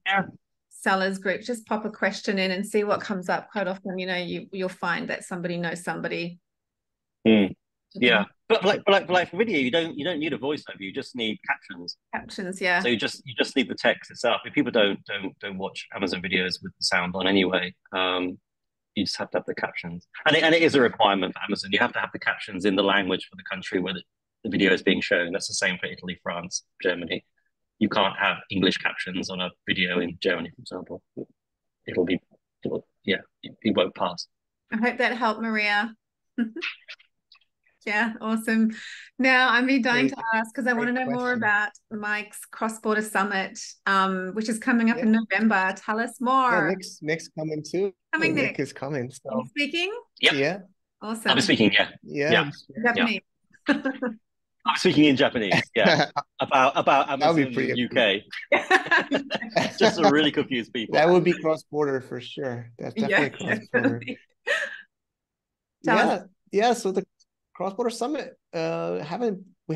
sellers groups, just pop a question in and see what comes up. Quite often, you'll find that somebody knows somebody. Yeah, but for video, you don't need a voiceover. You just need captions. Captions, yeah. So you just need the text itself. If people don't watch Amazon videos with the sound on anyway, you just have to have the captions, and it is a requirement for Amazon. You have to have the captions in the language for the country where the video is being shown. That's the same for Italy, France, Germany. You can't have English captions on a video in Germany, for example. It won't pass. I hope that helped, Maria. Yeah, awesome. Now I'm really dying to ask, because I want to know more about Mike's cross-border summit, which is coming up in November. Tell us more. Yeah, Nick's coming too. Nick is coming. So. Are you speaking? Yep. Yeah. Awesome. I'm speaking. Yeah. Japanese. I'm speaking in Japanese. Yeah. about Amazon in the UK. Just to really confuse people. That would be cross-border for sure. That's definitely cross-border. Yeah. So the cross-border summit, we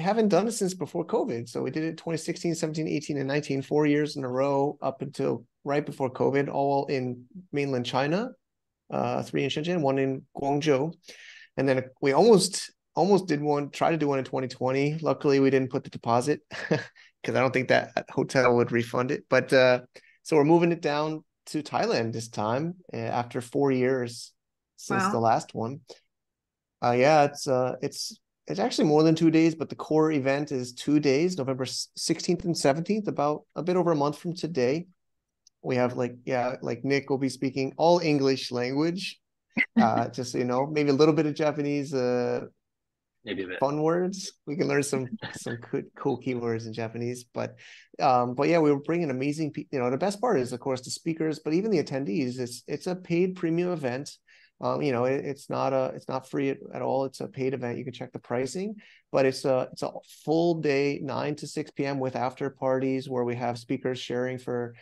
haven't done it since before COVID. So we did it 2016, 17, 18, and 19, 4 years in a row up until right before COVID, all in mainland China, 3 in Shenzhen, 1 in Guangzhou. And then we almost tried to do one in 2020. Luckily, we didn't put the deposit because I don't think that hotel would refund it. But so we're moving it down to Thailand this time after 4 years since the last one. It's actually more than 2 days, but the core event is 2 days, November 16th and 17th, about a bit over a month from today. We have like Nick will be speaking all English language, just so you know, maybe a little bit of Japanese, maybe a bit fun words. We can learn some cool keywords in Japanese, but yeah, we were bringing amazing people. The best part is, of course, the speakers, but even the attendees. It's a paid premium event. It's not free at all. It's a paid event. You can check the pricing, but it's a full day, 9 to 6 p.m. with after parties where we have speakers sharing for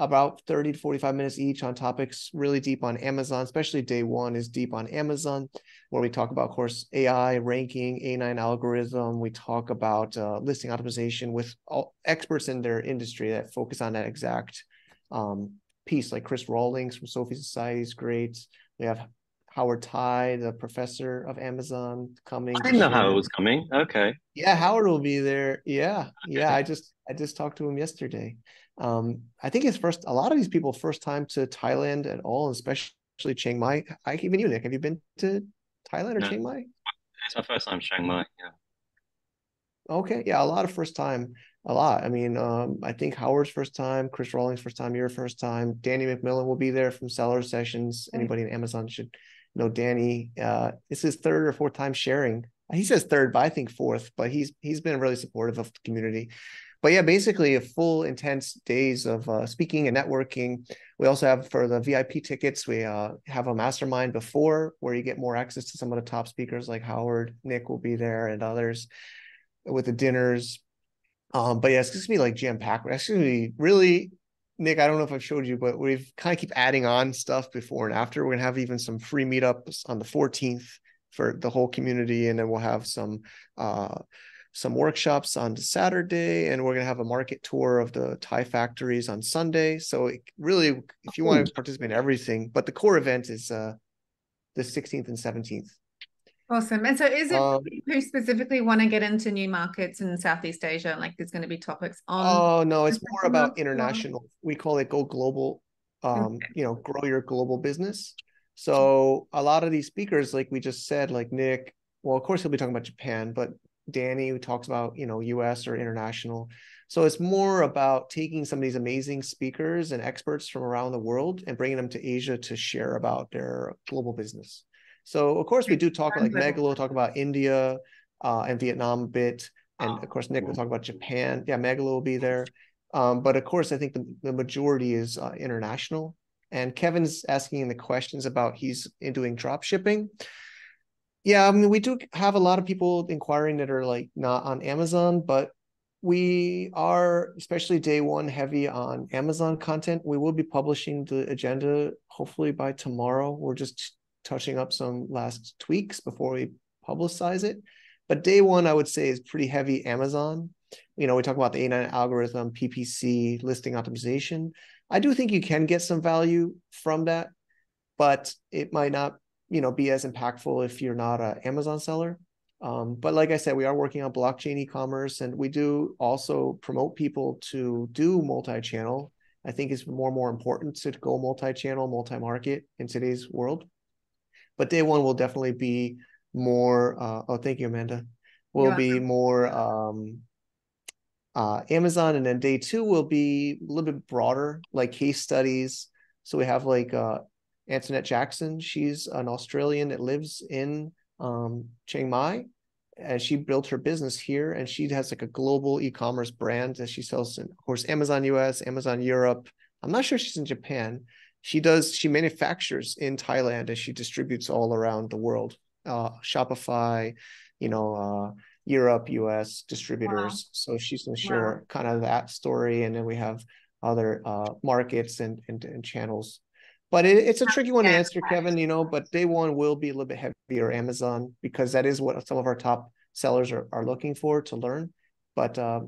about 30 to 45 minutes each on topics really deep on Amazon, especially day one is deep on Amazon, where we talk about, of course, AI, ranking, A9 algorithm. We talk about listing optimization with all experts in their industry that focus on that exact piece, like Chris Rawlings from Sophie Society is great. We have Howard Tai, the professor of Amazon, coming. I didn't know Howard was coming. Okay. Yeah, Howard will be there. Yeah. I just talked to him yesterday. I think it's a lot of these people first time to Thailand at all, especially Chiang Mai. Even you, Nick, have you been to Thailand or Chiang Mai? It's my first time Chiang Mai. Yeah. Okay, yeah, a lot of first time, a lot. I mean, I think Howard's first time, Chris Rawlings' first time, your first time. Danny McMillan will be there from Seller Sessions. Anybody in Amazon should know Danny. It's his third or fourth time sharing. He says third, but I think fourth. But he's been really supportive of the community. But yeah, basically a full intense days of speaking and networking. We also have for the VIP tickets, we have a mastermind before where you get more access to some of the top speakers like Howard, Nick will be there, and others with the dinners. But yeah, it's just gonna be like jam packed. It's gonna be really, Nick, I don't know if I've showed you, but we've kind of keep adding on stuff before and after. We're gonna have even some free meetups on the 14th for the whole community, and then we'll have some workshops on Saturday, and we're gonna have a market tour of the Thai factories on Sunday. So it really, if you want to participate in everything, but the core event is the 16th and 17th. Awesome. And so is it who specifically want to get into new markets in Southeast Asia? Like there's going to be topics on. Oh, no, it's more about international. We call it go global, grow your global business. So a lot of these speakers, like we just said, like Nick, well, of course he'll be talking about Japan, but Danny, who talks about, US or international. So it's more about taking some of these amazing speakers and experts from around the world and bringing them to Asia to share about their global business. So of course we do talk like Megalo will talk about India and Vietnam a bit. And of course, Nick will talk about Japan. Yeah, Megalo will be there. But of course, I think the majority is international. And Kevin's asking the questions about he's doing drop shipping. Yeah, I mean, we do have a lot of people inquiring that are like not on Amazon, but we are, especially day one, heavy on Amazon content. We will be publishing the agenda hopefully by tomorrow. We're just touching up some last tweaks before we publicize it. But day one, I would say, is pretty heavy Amazon. We talk about the A9 algorithm, PPC, listing optimization. I do think you can get some value from that, but it might not, be as impactful if you're not an Amazon seller. But like I said, we are working on blockchain e-commerce, and we do also promote people to do multi-channel. I think it's more and more important to go multi-channel, multi-market in today's world. But day one will definitely be more, thank you, Amanda, will be more Amazon. And then day two will be a little bit broader, like case studies. So we have like Antoinette Jackson. She's an Australian that lives in Chiang Mai, and she built her business here, and she has like a global e-commerce brand that she sells in, of course, Amazon US, Amazon Europe. I'm not sure she's in Japan. She manufactures in Thailand and she distributes all around the world. Shopify, Europe, US distributors. Wow. So she's going to share kind of that story. And then we have other markets and channels. But it's a tricky one to answer, Kevin, but day one will be a little bit heavier Amazon, because that is what some of our top sellers are looking for to learn. But I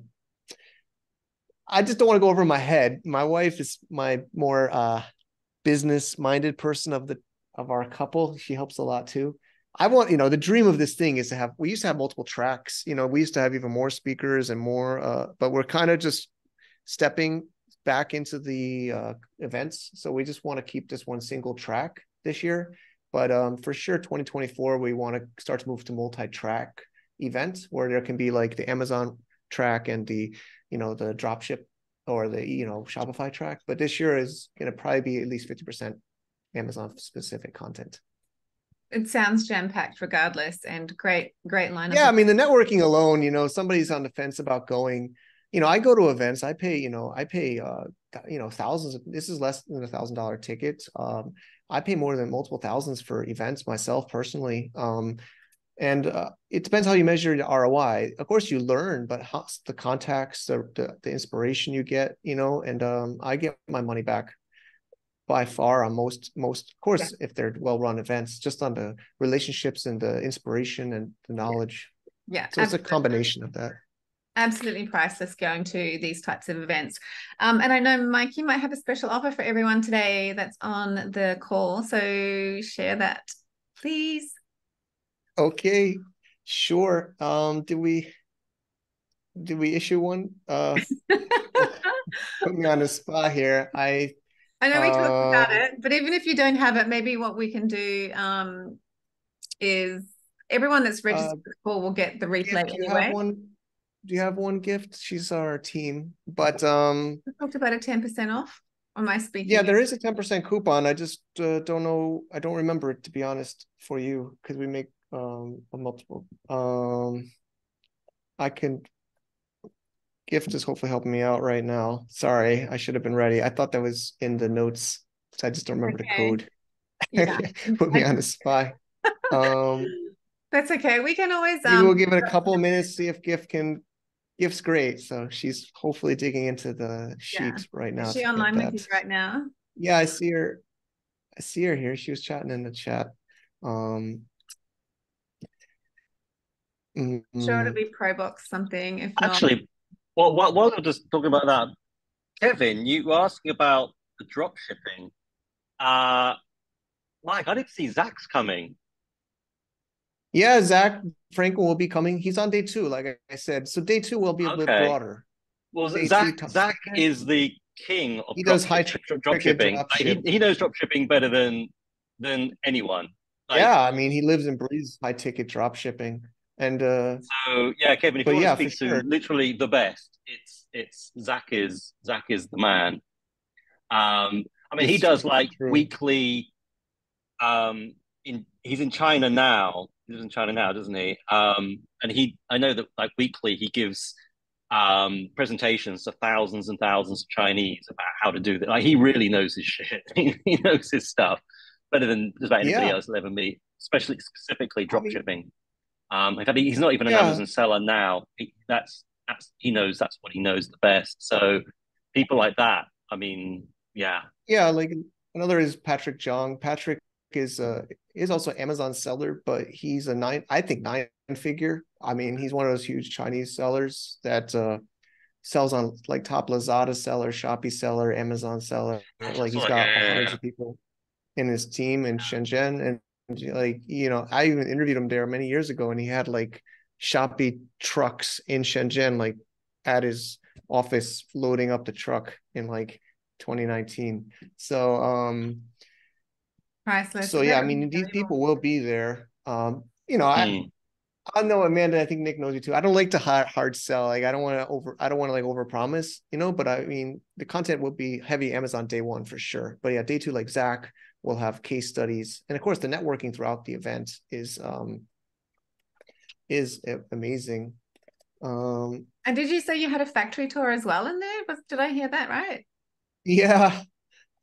just don't want to go over my head. My wife is my more business-minded person of our couple. She helps a lot too. I want, the dream of this thing is we used to have multiple tracks. We used to have even more speakers and more, but we're kind of just stepping back into the events. So we just want to keep this one single track this year. But for sure, 2024, we want to start to move to multi-track events where there can be like the Amazon track and the dropship or the Shopify track. But this year is going to probably be at least 50% Amazon specific content. It sounds jam-packed regardless, and great lineup. Yeah, I mean, the networking alone, somebody's on the fence about going. I go to events, I pay thousands. This is less than $1,000 ticket. I pay more than multiple thousands for events myself personally. And it depends how you measure the ROI. Of course, you learn, but how the contacts, the inspiration you get, you know, and I get my money back by far on most, of Yeah. course, if they're well-run events, just on the relationships and the inspiration and the knowledge. Yeah, So it's a combination of that. absolutely priceless going to these types of events. And I know, Mike, you might have a special offer for everyone today that's on the call. So share that, please. Okay, sure. Did we issue one? Put me on the spot here. I know we talked about it, but even if you don't have it, maybe what we can do is everyone that's registered for the call will get the replay do you have anyway. one? Do you have one gift? She's our team, but We talked about a 10% off. Am I speaking? yeah, there is a 10% coupon. I just don't know. I don't remember it, to be honest, for you, because we make a multiple. I can gift is hopefully helping me out right now. Sorry, I should have been ready. I thought that was in the notes. So I just don't remember the code. Yeah. Put me on the spot. That's okay. We can always Maybe we'll give it a couple of minutes, see if Gift's great. So she's hopefully digging into the sheet right now. Is she To get online with that. you right now? Yeah, I see her. I see her here. She was chatting in the chat. Sure, it'll be Proboxx something. If not, Actually, while we're just talking about that, Kevin, you were asking about the drop shipping. Mike, I didn't see Zach's coming. Yeah, Zach Frankel will be coming. He's on day 2, like I said. So day 2 will be a bit broader. Well, Day Zach 2, is the king of he does high drop ticket shipping. drop Like, ship. he knows drop shipping better than anyone. Like, yeah, I mean, he lives and breathes high ticket drop shipping. And so yeah, Kevin, if you want to speak to literally the best, it's Zach is the man. I mean, he does like weekly. He's in China now. He lives in China now, doesn't he? And I know that like weekly he gives presentations to thousands and thousands of Chinese about how to do that. Like, he really knows his shit. He knows his stuff better than just about anybody else will ever meet, especially specifically drop shipping. In fact, he's not even an Amazon seller now. He knows that's what he knows the best. So people like that, I mean, yeah. Yeah, like another is Patrick Zhang. Patrick is also Amazon seller, but he's a 9-figure. I mean, he's one of those huge Chinese sellers that sells on like top Lazada seller, Shopee seller, Amazon seller. Like, he's got hundreds of people in his team in Shenzhen. And like, you know, I even interviewed him there many years ago, and he had like Shopee trucks in Shenzhen, like at his office, loading up the truck in like 2019. So priceless. So yeah, I mean, these people will be there. You know, I know, Amanda, I think Nick knows you too. I don't like to hard sell. Like, I don't want to like overpromise, you know, but I mean, the content will be heavy Amazon day 1 for sure. But yeah, day 2, like Zach will have case studies. And of course the networking throughout the event is amazing. And did you say you had a factory tour as well in there? Did I hear that right? Yeah.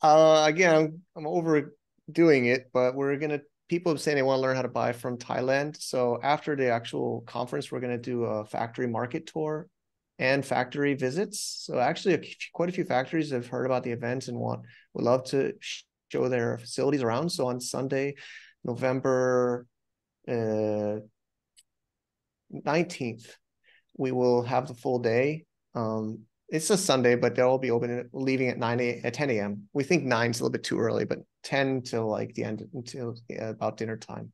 Again, I'm overdoing it, but people have saying they want to learn how to buy from Thailand. So after the actual conference, we're going to do a factory market tour and factory visits. So actually quite a few factories have heard about the event and would love to show their facilities around. So on Sunday, November 19th, we will have the full day. It's a Sunday, but they'll all be open, leaving at 10 a.m. We think 9 is a little bit too early, but 10 till like the end, until about dinner time,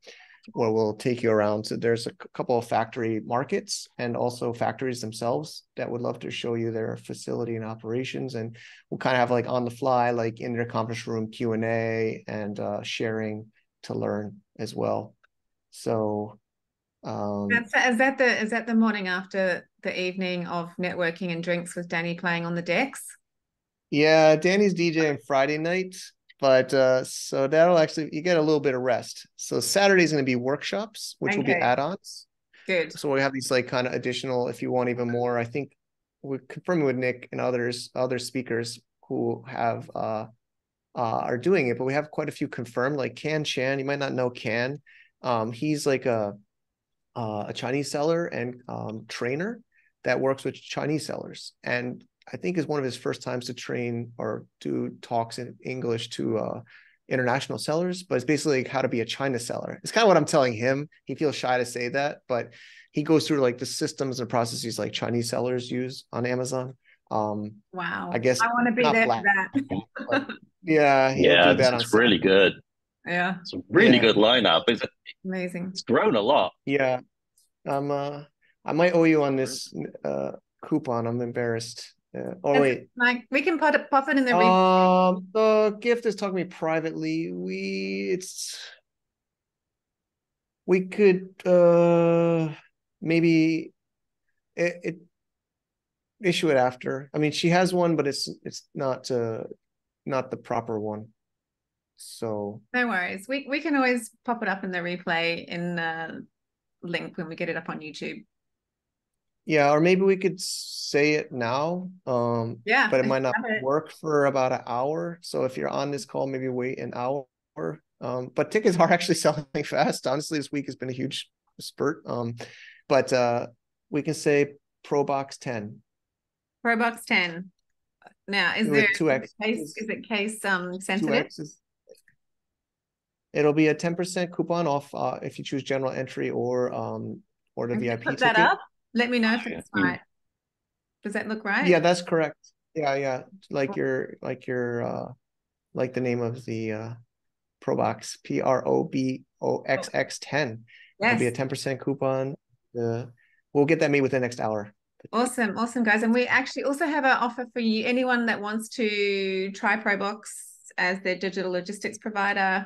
where we'll take you around. So there's a couple of factory markets and also factories themselves that would love to show you their facility and operations. And we'll kind of have like on the fly, like in their conference room Q&A and sharing to learn as well. So is that the morning after the evening of networking and drinks with Danny playing on the decks? Yeah, Danny's DJing Friday night, but so that'll actually, you get a little bit of rest. So Saturday's going to be workshops, which will be add-ons. Good. So we have these like kind of additional, if you want even more. I think we're confirming with Nick and other speakers who have are doing it, but we have quite a few confirmed, like Can Chan. You might not know Can. He's like a Chinese seller and trainer that works with Chinese sellers. And I think is one of his first times to train or do talks in English to international sellers, but it's basically like how to be a China seller. It's kind of what I'm telling him. He feels shy to say that, but he goes through like the systems and processes like Chinese sellers use on Amazon. Wow. I guess I want to be not there black, for but that. yeah, he'll Yeah, do this that on is really Saturday. good. Yeah. It's a really Yeah, good lineup. Amazing. It's grown a lot. yeah. I'm I might owe you on this coupon. I'm embarrassed. Oh wait. Like we can pop it in the The gift is talking to me privately. We could maybe it issue it after. I mean, she has one, but it's not the proper one. So No worries. We can always pop it up in the replay in the link when we get it up on YouTube. yeah, or maybe we could say it now. Yeah, But it might not work for about an hour. So if you're on this call, maybe wait an hour. But tickets are actually selling fast. Honestly, this week has been a huge spurt. But we can say Proboxx 10. Proboxx 10. Now, is it case sensitive? 2X's. It'll be a 10% coupon off if you choose general entry or the VIP put ticket. That up. Let me know if it's right. Does that look right? Yeah, that's correct. Yeah. Like the name of the Proboxx, Proboxx 10. Yes. It'll be a 10% coupon. We'll get that made within the next hour. Awesome, guys. And we actually also have an offer for you. Anyone that wants to try Proboxx as their digital logistics provider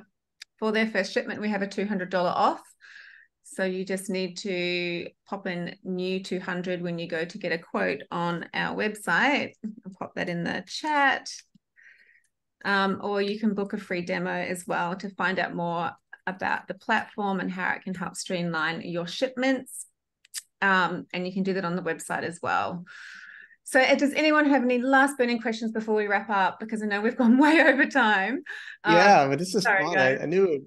for their first shipment, we have a $200 off. So you just need to pop in new 200 when you go to get a quote on our website. I'll pop that in the chat. Or you can book a free demo as well to find out more about the platform and how it can help streamline your shipments. And you can do that on the website as well. So does anyone have any last burning questions before we wrap up? Because I know we've gone way over time. Yeah, but this is fun. I knew it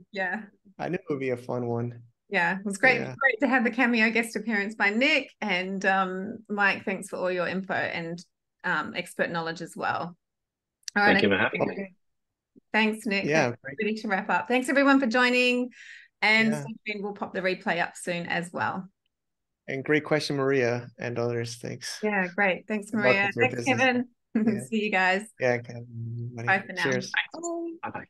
would be a fun one. Yeah, it was great to have the cameo guest appearance by Nick. And Mike, thanks for all your info and expert knowledge as well. All right. Thank you for having me. Thanks, Nick. Yeah. Ready to wrap up. Thanks everyone for joining. And we'll pop the replay up soon as well. And great question, Maria, and others. Thanks. Yeah, great. Thanks, Maria. Thanks, Kevin. See you guys. Yeah, Kevin. Bye for now. Bye-bye.